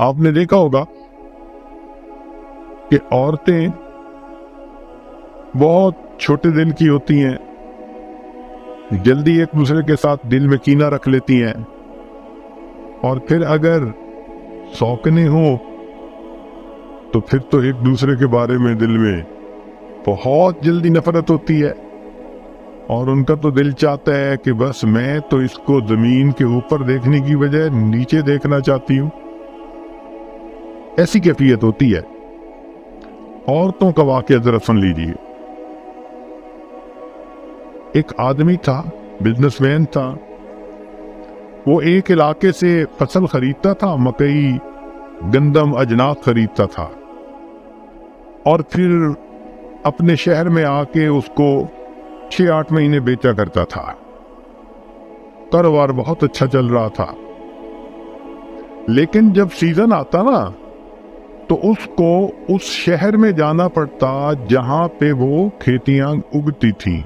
آپ نے دیکھا ہوگا کہ عورتیں بہت چھوٹے دل کی ہوتی ہیں، جلدی ایک دوسرے کے ساتھ دل میں کینہ رکھ لیتی ہیں، اور پھر اگر سوکنے ہوں تو پھر تو ایک دوسرے کے بارے میں دل میں بہت جلدی نفرت ہوتی ہے، اور ان کا تو دل چاہتا ہے کہ بس میں تو اس کو زمین کے اوپر دیکھنے کی بجائے نیچے دیکھنا چاہتی ہوں۔ ایسی کیفیت ہوتی ہے۔ عورتوں کا واقعہ ذرا سن لیجیے۔ ایک آدمی تھا، بزنس مین تھا، وہ ایک علاقے سے فصل خریدتا تھا، مکئی، گندم، اجناس خریدتا تھا، اور پھر اپنے شہر میں آ کے اس کو 6-8 مہینے بیچا کرتا تھا۔ کاروبار بہت اچھا چل رہا تھا، لیکن جب سیزن آتا نا تو اس کو اس شہر میں جانا پڑتا جہاں پہ وہ کھیتیاں اگتی تھیں،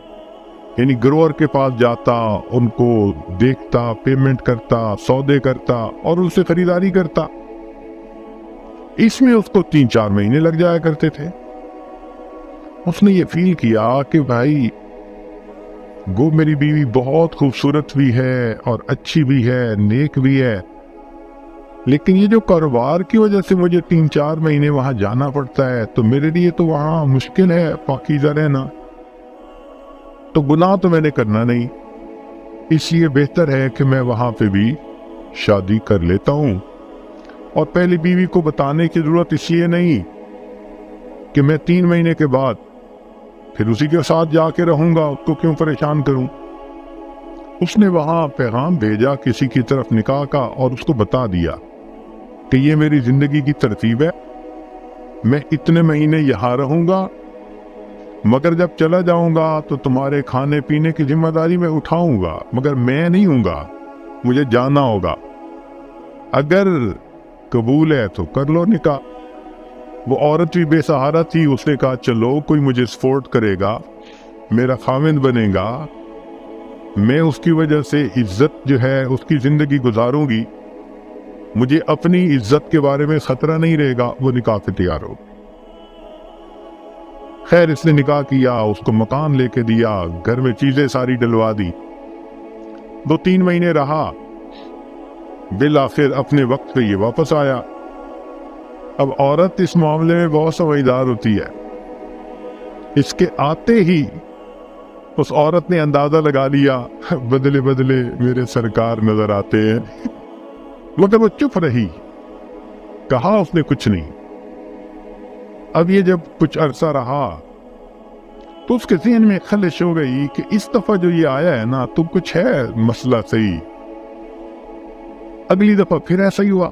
یعنی گروور کے پاس جاتا، ان کو دیکھتا، پیمنٹ کرتا، سودے کرتا اور ان سے خریداری کرتا۔ اس میں اس کو 3-4 مہینے لگ جایا کرتے تھے۔ اس نے یہ فیل کیا کہ بھائی وہ میری بیوی بہت خوبصورت بھی ہے اور اچھی بھی ہے، نیک بھی ہے، لیکن یہ جو کاروبار کی وجہ سے مجھے 3-4 مہینے وہاں جانا پڑتا ہے تو میرے لیے تو وہاں مشکل ہے پاکیزہ رہنا، تو گناہ تو میں نے کرنا نہیں، اس لیے بہتر ہے کہ میں وہاں پہ بھی شادی کر لیتا ہوں۔ اور پہلی بیوی کو بتانے کی ضرورت اس لیے نہیں کہ میں 3 مہینے کے بعد پھر اسی کے ساتھ جا کے رہوں گا، اس کو کیوں پریشان کروں۔ اس نے وہاں پیغام بھیجا کسی کی طرف نکاح کا، اور اس کو بتا دیا کہ یہ میری زندگی کی ترتیب ہے، میں اتنے مہینے یہاں رہوں گا، مگر جب چلا جاؤں گا تو تمہارے کھانے پینے کی ذمہ داری میں اٹھاؤں گا، مگر میں نہیں ہوں گا، مجھے جانا ہوگا، اگر قبول ہے تو کر لو نکاح۔ وہ عورت بھی بے سہارا تھی، اس نے کہا چلو کوئی مجھے سپورٹ کرے گا، میرا خاوند بنے گا، میں اس کی وجہ سے عزت جو ہے اس کی زندگی گزاروں گی، مجھے اپنی عزت کے بارے میں خطرہ نہیں رہے گا۔ وہ نکاح پہ تیار ہو۔ خیر اس نے نکاح کیا، اس کو مکان لے کے دیا، گھر میں چیزیں ساری ڈلوا دی، 2-3 مہینے رہا، بالآخر اپنے وقت پہ یہ واپس آیا۔ اب عورت اس معاملے میں بہت سمجھدار ہوتی ہے، اس کے آتے ہی اس عورت نے اندازہ لگا لیا بدلے بدلے میرے سرکار نظر آتے ہیں، مگر وہ چپ رہی، کہا اس نے کچھ نہیں۔ اب یہ جب کچھ عرصہ رہا تو اس کے ذہن میں خلش ہو گئی کہ اس دفعہ جو یہ آیا ہے نا تو کچھ ہے مسئلہ صحیح۔ اگلی دفعہ پھر ایسا ہی ہوا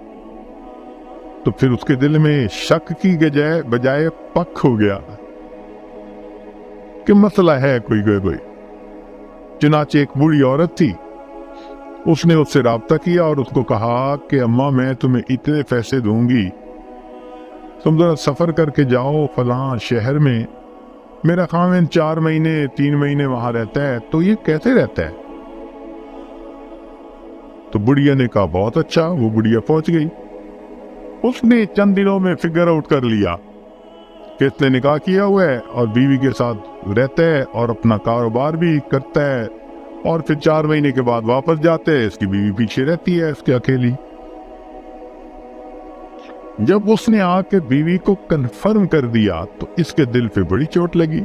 تو پھر اس کے دل میں شک کی بجائے پک ہو گیا کہ مسئلہ ہے کوئی۔ چنانچہ ایک بوڑھی عورت تھی، اس نے اس سے رابطہ کیا اور اس کو کہا کہ اماں میں تمہیں اتنے پیسے دوں گی، تم ذرا سفر کر کے جاؤ فلاں شہر میں، میرا خاوند 4 مہینے 3 مہینے وہاں رہتا ہے، تو یہ کیسے رہتا ہے؟ تو بڑھیا نے کہا بہت اچھا۔ وہ بڑھیا پہنچ گئی، اس نے چند دنوں میں فگر آؤٹ کر لیا کہ اس نے نکاح کیا ہوا ہے اور بیوی کے ساتھ رہتا ہے اور اپنا کاروبار بھی کرتا ہے، اور پھر 4 مہینے کے بعد واپس جاتے ہیں، اس کی بیوی پیچھے رہتی ہے اس کے اکیلی۔ جب اس نے آ کے بیوی کو کنفرم کر دیا تو اس کے دل پہ بڑی چوٹ لگی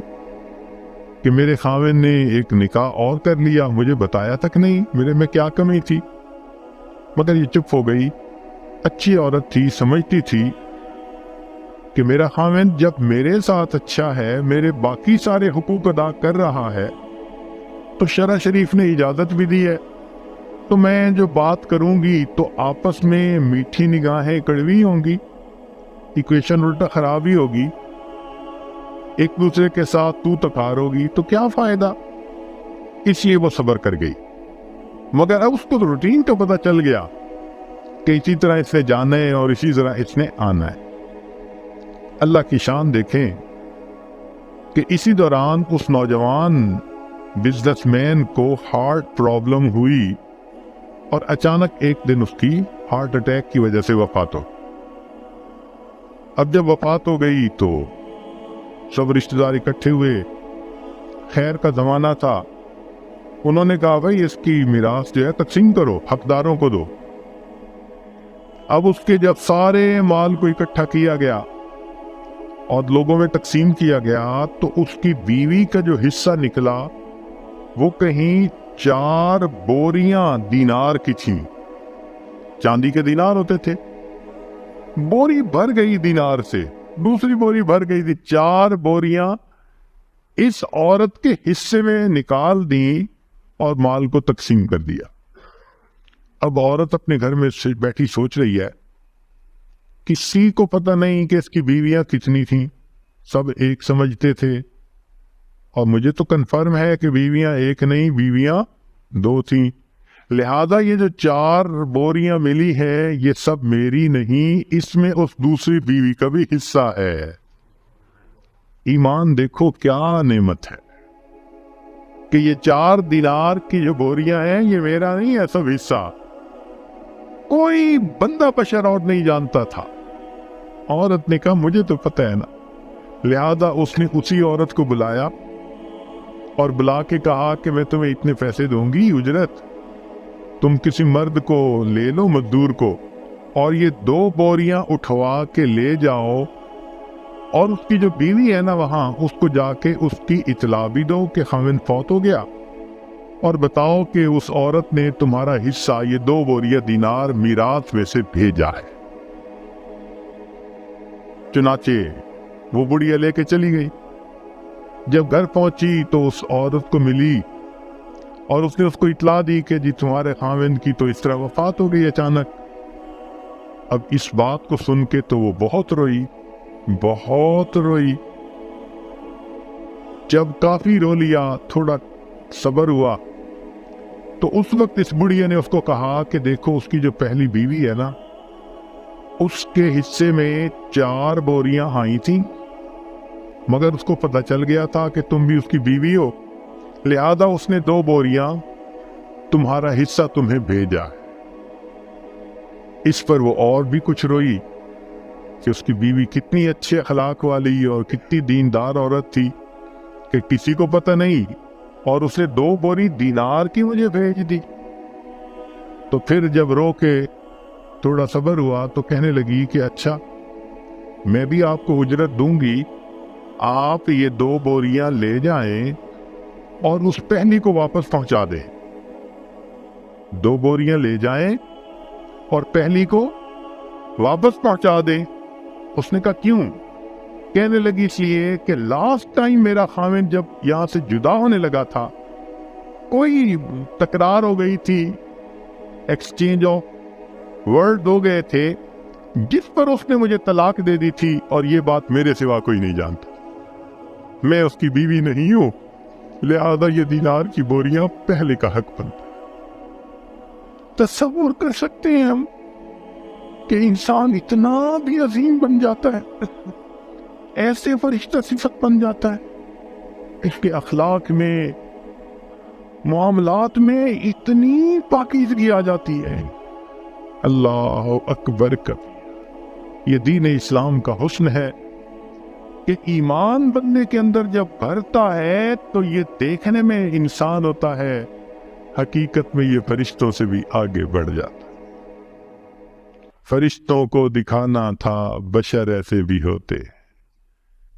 کہ میرے خاوند نے ایک نکاح اور کر لیا، مجھے بتایا تک نہیں، میرے میں کیا کمی تھی؟ مگر یہ چپ ہو گئی۔ اچھی عورت تھی، سمجھتی تھی کہ میرا خاوند جب میرے ساتھ اچھا ہے، میرے باقی سارے حقوق ادا کر رہا ہے، تو شرع شریف نے اجازت بھی دی ہے، تو میں جو بات کروں گی تو آپس میں میٹھی نگاہیں کڑوی ہوں گی، ایکویشن الٹا خراب ہی ہوگی، ایک دوسرے کے ساتھ تو تکار ہوگی، تو کیا فائدہ؟ اس لیے وہ صبر کر گئی۔ مگر اب اس کو روٹین کا پتہ چل گیا کہ اسی طرح اس نے جانا ہے اور اسی طرح اس نے آنا ہے۔ اللہ کی شان دیکھیں کہ اسی دوران اس نوجوان بزنس مین کو ہارٹ پرابلم ہوئی اور اچانک ایک دن اس کی ہارٹ اٹیک کی وجہ سے وفات ہو۔ اب جب وفات ہو گئی تو سب رشتہ دار اکٹھے ہوئے، خیر کا زمانہ تھا، انہوں نے کہا بھائی اس کی میراث جو ہے تقسیم کرو، حقداروں کو دو۔ اب اس کے جب سارے مال کو اکٹھا کیا گیا اور لوگوں میں تقسیم کیا گیا تو اس کی بیوی کا جو حصہ نکلا وہ کہیں 4 بوریاں دینار کی تھیں، چاندی کے دینار ہوتے تھے، بوری بھر گئی دینار سے، دوسری بوری بھر گئی تھی، 4 بوریاں اس عورت کے حصے میں نکال دیں اور مال کو تقسیم کر دیا۔ اب عورت اپنے گھر میں بیٹھی سوچ رہی ہے، کسی کو پتہ نہیں کہ اس کی بیویاں کتنی تھیں، سب ایک سمجھتے تھے، اور مجھے تو کنفرم ہے کہ بیویاں ایک نہیں، بیویاں 2 تھیں، لہذا یہ جو 4 بوریاں ملی ہے یہ سب میری نہیں، اس میں اس دوسری بیوی کا بھی حصہ ہے۔ ایمان دیکھو کیا نعمت ہے کہ یہ 4 دینار کی جو بوریاں ہیں یہ میرا نہیں ہے، سب حصہ۔ کوئی بندہ بشر اور نہیں جانتا تھا۔ عورت نے کہا مجھے تو پتہ ہے نا، لہذا اس نے اسی عورت کو بلایا اور بلا کے کہا کہ میں تمہیں اتنے پیسے دوں گی اجرت، تم کسی مرد کو لے لو، مزدور کو، اور یہ 2 بوریاں اٹھوا کے لے جاؤ، اور اس کی جو بیوی ہے نا وہاں، اس کو جا کے اس کی اطلاع بھی دو کہ خاوند فوت ہو گیا، اور بتاؤ کہ اس عورت نے تمہارا حصہ یہ 2 بوریاں دینار میراث میں سے بھیجا ہے۔ چنانچہ وہ بڑھیا لے کے چلی گئی۔ جب گھر پہنچی تو اس عورت کو ملی اور اس نے اس کو اطلاع دی کہ جی تمہارے خاوند کی تو اس طرح وفات ہو گئی اچانک۔ اب اس بات کو سن کے تو وہ بہت روئی، بہت روئی۔ جب کافی رو لیا، تھوڑا صبر ہوا، تو اس وقت اس بڑھیا نے اس کو کہا کہ دیکھو اس کی جو پہلی بیوی ہے نا، اس کے حصے میں 4 بوریاں آئی تھیں، مگر اس کو پتہ چل گیا تھا کہ تم بھی اس کی بیوی ہو، لہذا اس نے 2 بوریاں تمہارا حصہ تمہیں بھیجا ہے۔ اس پر وہ اور بھی کچھ روئی کہ اس کی بیوی کتنی اچھے اخلاق والی اور کتنی دیندار عورت تھی کہ کسی کو پتہ نہیں، اور اسے 2 بوری دینار کی مجھے بھیج دی۔ تو پھر جب رو کے تھوڑا صبر ہوا تو کہنے لگی کہ اچھا میں بھی آپ کو اجرت دوں گی، آپ یہ 2 بوریاں لے جائیں اور اس پہلی کو واپس پہنچا دیں۔ 2 بوریاں لے جائیں اور پہلی کو واپس پہنچا دیں۔ اس نے کہا کیوں؟ کہنے لگی اس لیے کہ لاسٹ ٹائم میرا خاوند جب یہاں سے جدا ہونے لگا تھا، کوئی تکرار ہو گئی تھی، ایکسچینج آف ورڈ ہو گئے تھے، جس پر اس نے مجھے طلاق دے دی تھی، اور یہ بات میرے سوا کوئی نہیں جانتا، میں اس کی بیوی نہیں ہوں، لہذا یہ دینار کی بوریاں پہلے کا حق بنتا ہے۔ تصور کر سکتے ہیں ہم کہ انسان اتنا بھی عظیم بن جاتا ہے، ایسے فرشتہ صفت بن جاتا ہے، اس کے اخلاق میں، معاملات میں اتنی پاکیزگی آ جاتی ہے۔ اللہ اکبر کبیر۔ یہ دین اسلام کا حسن ہے کہ ایمان بندے کے اندر جب بھرتا ہے تو یہ دیکھنے میں انسان ہوتا ہے، حقیقت میں یہ فرشتوں سے بھی آگے بڑھ جاتا ہے۔ فرشتوں کو دکھانا تھا بشر ایسے بھی ہوتے۔